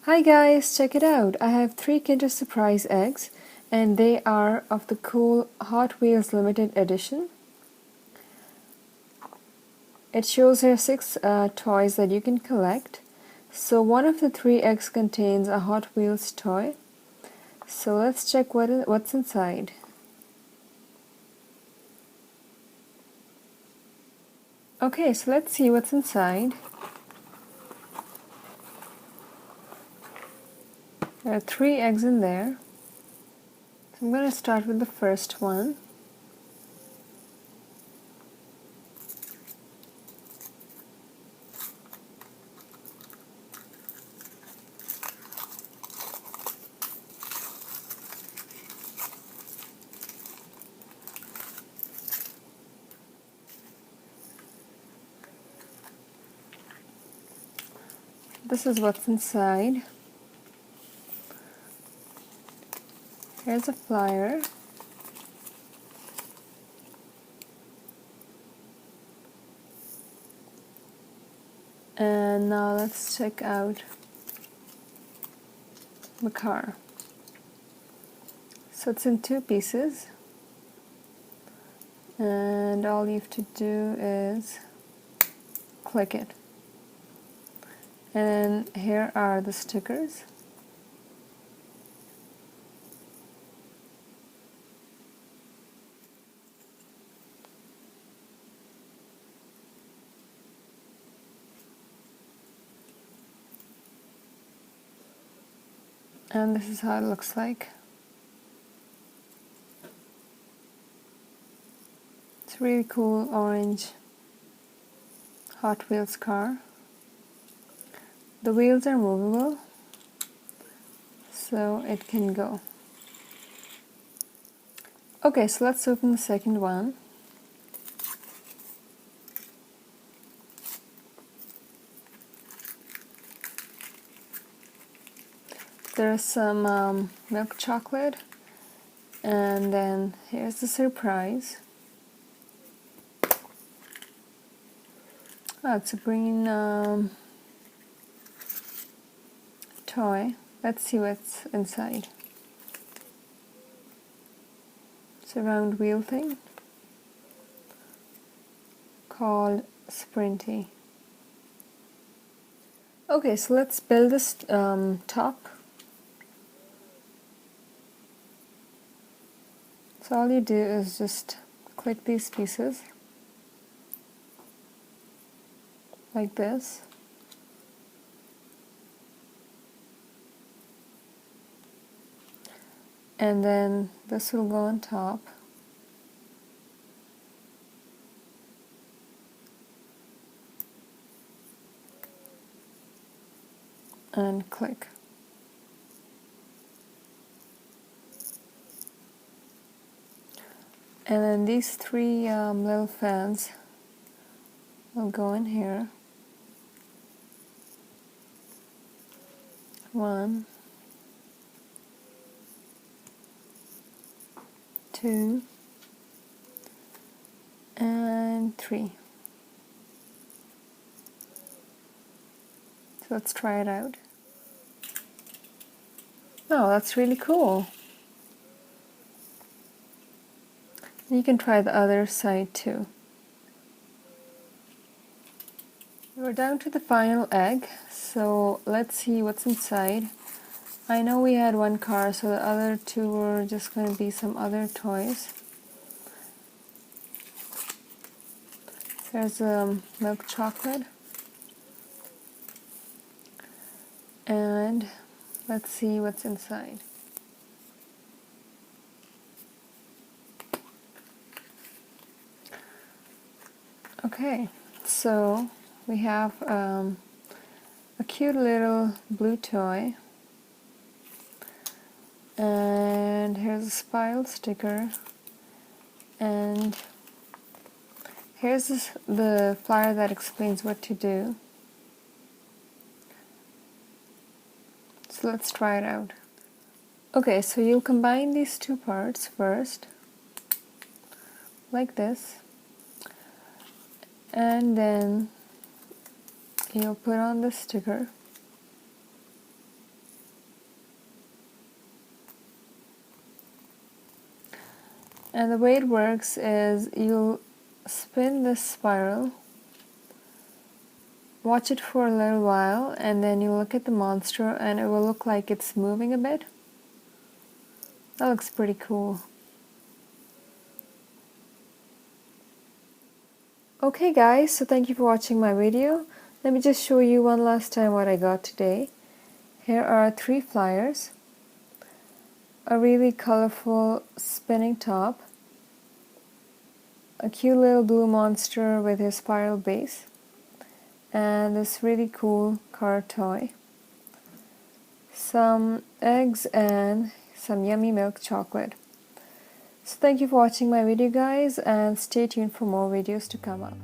Hi guys, check it out. I have 3 Kinder Surprise eggs and they are of the cool Hot Wheels limited edition. It shows here 6 toys that you can collect. So one of the 3 eggs contains a Hot Wheels toy. So let's check what's inside. Okay, so let's see what's inside. There are 3 eggs in there. So I'm going to start with the first one. This is what's inside. Here's a flyer. And now let's check out the car. So it's in 2 pieces. And all you have to do is click it. And here are the stickers. And this is how it looks like. It's a really cool orange Hot Wheels car. The wheels are movable, so it can go. Okay, so let's open the second one. There's some milk chocolate, and then here's the surprise. Oh, it's a green toy. Let's see what's inside. It's a round wheel thing called Sprinty. Okay, so let's build this top. So all you do is just click these pieces like this. And then this will go on top. And click. And then these 3 little fans will go in here. 1, 2, and 3. So let's try it out. Oh, that's really cool. You can try the other side too. We're down to the final egg, so let's see what's inside. I know we had 1 car, so the other 2 were just going to be some other toys. There's milk chocolate. And let's see what's inside. Okay, so we have a cute little blue toy. And here's a spiral sticker. And here's the flyer that explains what to do. So let's try it out. Okay, so you'll combine these 2 parts first, like this. And then you'll put on the sticker. And the way it works is you'll spin this spiral, watch it for a little while, and then you look at the monster and it will look like it's moving a bit. That looks pretty cool. Okay guys, so thank you for watching my video. Let me just show you one last time what I got today. Here are 3 flyers, a really colorful spinning top, a cute little blue monster with his spiral base, and this really cool car toy, some eggs, and some yummy milk chocolate. So thank you for watching my video guys, and stay tuned for more videos to come up.